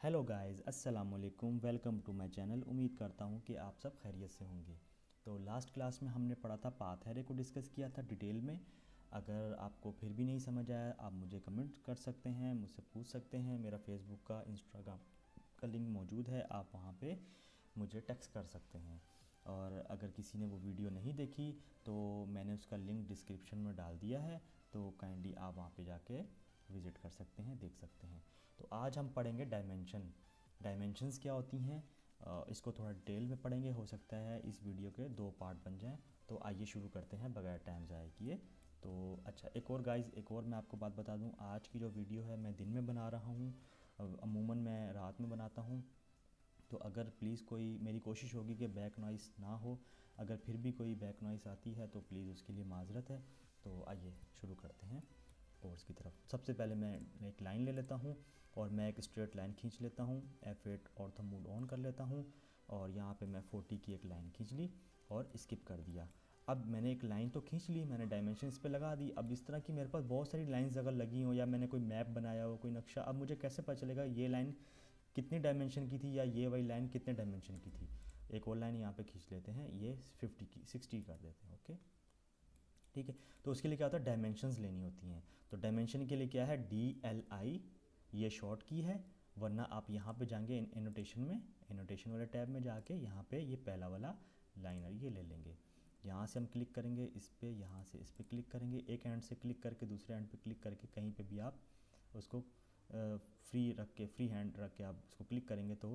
Hello guys, अस्सलाम वालेकुम। Welcome to my channel. उम्मीद करता हूँ कि आप सब खैरियत से होंगे। तो लास्ट क्लास में हमने पढ़ा था, पाथ एरे को डिस्कस किया था डिटेल में। अगर आपको फिर भी नहीं समझ आया, आप मुझे कमेंट कर सकते हैं, मुझसे पूछ सकते हैं। मेरा फेसबुक का, इंस्टाग्राम का लिंक मौजूद है, आप वहाँ पे मुझे टेक्स्ट कर सकते हैं। और अगर किसी ने वो वीडियो नहीं देखी तो मैंने उसका लिंक डिस्क्रिप्शन में डाल दिया है, तो काइंडली आप वहाँ पे जाके विज़िट कर सकते हैं, देख सकते हैं। तो आज हम पढ़ेंगे डायमेंशन। डायमेंशंस क्या होती हैं, इसको थोड़ा डिटेल में पढ़ेंगे। हो सकता है इस वीडियो के 2 पार्ट बन जाएं। तो आइए शुरू करते हैं बगैर टाइम ज़ाया किए। तो अच्छा, एक और गाइस, एक और मैं आपको बात बता दूं, आज की जो वीडियो है मैं दिन में बना रहा हूं। अमूमन मैं रात में बनाता हूं। तो अगर प्लीज़ कोई, मेरी कोशिश होगी कि बैक नॉइस ना हो। अगर फिर भी कोई बैक नॉइस आती है तो प्लीज़ उसके लिए माज़रत है। तो आइए शुरू करते हैं कोर्स की तरफ। सबसे पहले मैं एक लाइन ले लेता हूँ और मैं एक स्ट्रेट लाइन खींच लेता हूँ। F8 ऑर्थो मोड ऑन कर लेता हूँ और यहाँ पे मैं 40 की एक लाइन खींच ली और स्किप कर दिया। अब मैंने एक लाइन तो खींच ली, मैंने डायमेंशन इस पे लगा दी। अब इस तरह की मेरे पास बहुत सारी लाइंस अगर लगी हो, या मैंने कोई मैप बनाया हो, कोई नक्शा, अब मुझे कैसे पता चलेगा ये लाइन कितनी डायमेंशन की थी या ये वाली लाइन कितने डायमेंशन की थी। एक और लाइन यहाँ पे खींच लेते हैं, ये 50 की 60 कर देते हैं। ओके, ठीक है। तो उसके लिए क्या होता है, डायमेंशंस लेनी होती हैं। तो डायमेंशन के लिए क्या है, DLI, ये शॉर्ट की है। वरना आप यहाँ पे जाएंगे एनोटेशन में, एनोटेशन वाले टैब में जाके यहाँ पे ये पहला वाला लाइनर ये ले लेंगे। यहाँ से हम क्लिक करेंगे इस पे, यहाँ से इस पे क्लिक करेंगे, एक एंड से क्लिक करके दूसरे एंड पे क्लिक करके कहीं पे भी आप उसको फ्री रख के, फ्री हैंड रख के आप उसको क्लिक करेंगे तो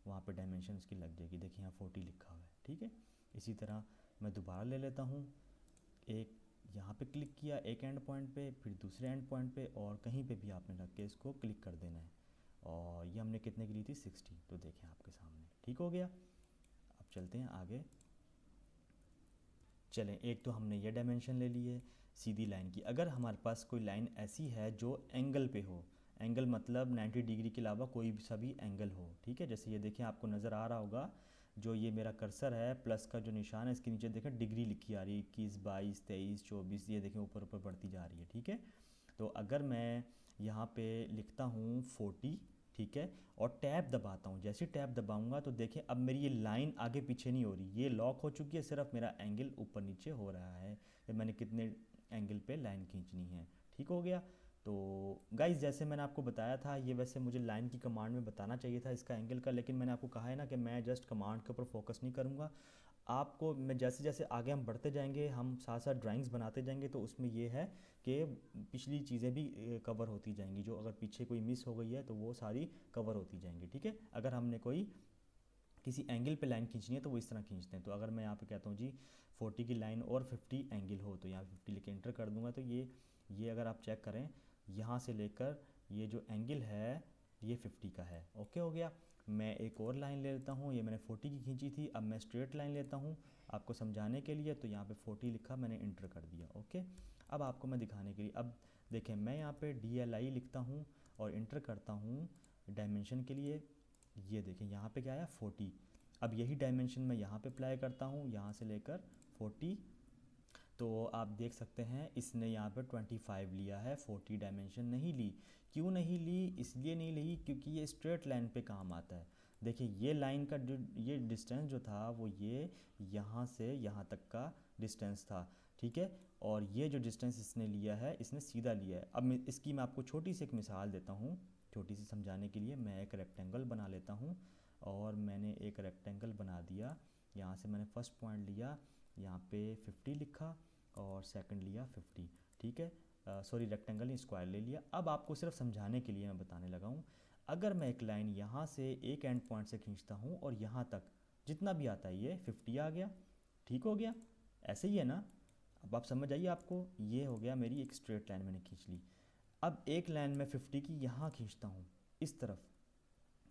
वहाँ पे डायमेंशन उसकी लग जाएगी। देखिए यहाँ 40 लिखा हुआ है, ठीक है। इसी तरह मैं दोबारा ले लेता हूँ, एक यहाँ पे क्लिक किया एक एंड पॉइंट पे, फिर दूसरे एंड पॉइंट पे, और कहीं पे भी आपने रख के इसको क्लिक कर देना है। और ये हमने कितने की ली थी, 60। तो देखें आपके सामने, ठीक हो गया। अब चलते हैं आगे। चलें, एक तो हमने ये डायमेंशन ले ली है सीधी लाइन की। अगर हमारे पास कोई लाइन ऐसी है जो एंगल पे हो, एंगल मतलब 90 डिग्री के अलावा कोई भी सभी एंगल हो, ठीक है। जैसे ये देखें, आपको नज़र आ रहा होगा, जो ये मेरा कर्सर है प्लस का जो निशान है, इसके नीचे देखें डिग्री लिखी आ रही है, 21, 22, 23, 24, ये देखें ऊपर ऊपर बढ़ती जा रही है, ठीक है। तो अगर मैं यहाँ पे लिखता हूँ 40, ठीक है, और टैब दबाता हूँ, जैसे टैब दबाऊंगा तो देखें अब मेरी ये लाइन आगे पीछे नहीं हो रही, ये लॉक हो चुकी है, सिर्फ मेरा एंगल ऊपर नीचे हो रहा है कि मैंने कितने एंगल पे लाइन खींचनी है, ठीक हो गया। तो गाइस, जैसे मैंने आपको बताया था, ये वैसे मुझे लाइन की कमांड में बताना चाहिए था इसका एंगल का, लेकिन मैंने आपको कहा है ना कि मैं जस्ट कमांड के ऊपर फोकस नहीं करूँगा। आपको मैं जैसे जैसे आगे हम बढ़ते जाएंगे, हम साथ साथ ड्राइंग्स बनाते जाएंगे, तो उसमें ये है कि पिछली चीज़ें भी कवर होती जाएंगी। जो अगर पीछे कोई मिस हो गई है तो वो सारी कवर होती जाएंगी, ठीक है। अगर हमने कोई किसी एंगल पे लाइन खींचनी है तो वो इस तरह खींचते हैं। तो अगर मैं यहाँ पे कहता हूँ जी 40 की लाइन और 50 एंगल हो, तो यहाँ 50 लिख के इंटर कर दूंगा। तो ये अगर आप चेक करें, यहाँ से लेकर ये जो एंगल है ये 50 का है। ओके हो गया। मैं एक और लाइन ले लेता हूँ, ये मैंने 40 की खींची थी, अब मैं स्ट्रेट लाइन लेता हूँ आपको समझाने के लिए। तो यहाँ पे 40 लिखा, मैंने इंटर कर दिया। ओके, अब आपको मैं दिखाने के लिए, अब देखें मैं यहाँ पे DLI लिखता हूँ और इंटर करता हूँ डायमेंशन के लिए। ये देखें यहाँ पे क्या आया, 40। अब यही डायमेंशन मैं यहाँ पे अप्लाई करता हूँ, यहाँ से लेकर 40। तो आप देख सकते हैं इसने यहाँ पे 25 लिया है, 40 डायमेंशन नहीं ली। क्यों नहीं ली, इसलिए नहीं ली क्योंकि ये स्ट्रेट लाइन पे काम आता है। देखिए ये लाइन का जो ये डिस्टेंस जो था वो ये यहाँ से यहाँ तक का डिस्टेंस था, ठीक है। और ये जो डिस्टेंस इसने लिया है, इसने सीधा लिया है। अब इसकी मैं आपको छोटी सी एक मिसाल देता हूँ, छोटी सी समझाने के लिए। मैं एक रेक्टेंगल बना लेता हूँ और मैंने एक रेक्टेंगल बना दिया। यहाँ से मैंने फर्स्ट पॉइंट लिया, यहाँ पे 50 लिखा और सेकंड लिया 50, ठीक है। सॉरी, रेक्टेंगल नहीं, स्क्वायर ले लिया। अब आपको सिर्फ समझाने के लिए मैं बताने लगा हूँ। अगर मैं एक लाइन यहाँ से एक एंड पॉइंट से खींचता हूँ और यहाँ तक जितना भी आता है, ये 50 आ गया, ठीक हो गया। ऐसे ही है ना, अब आप समझ आइए आपको। ये हो गया मेरी एक स्ट्रेट लाइन मैंने खींच ली। अब एक लाइन में 50 की यहाँ खींचता हूँ इस तरफ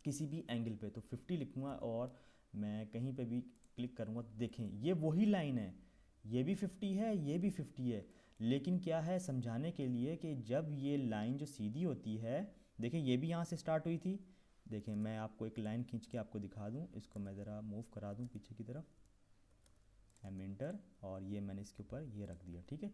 किसी भी एंगल पे, तो 50 लिखूँगा और मैं कहीं पे भी क्लिक करूँगा तो देखें ये वही लाइन है, ये भी 50 है, ये भी 50 है। लेकिन क्या है, समझाने के लिए कि जब ये लाइन जो सीधी होती है, देखें ये भी यहाँ से स्टार्ट हुई थी। देखें मैं आपको एक लाइन खींच के आपको दिखा दूँ, इसको मैं ज़रा मूव करा दूँ पीछे की तरफ, एम इंटर, और ये मैंने इसके ऊपर ये रख दिया, ठीक है।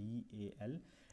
DAL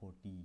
40.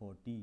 40.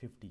50.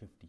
50.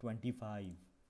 25.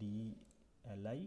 DLI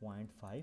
0.5،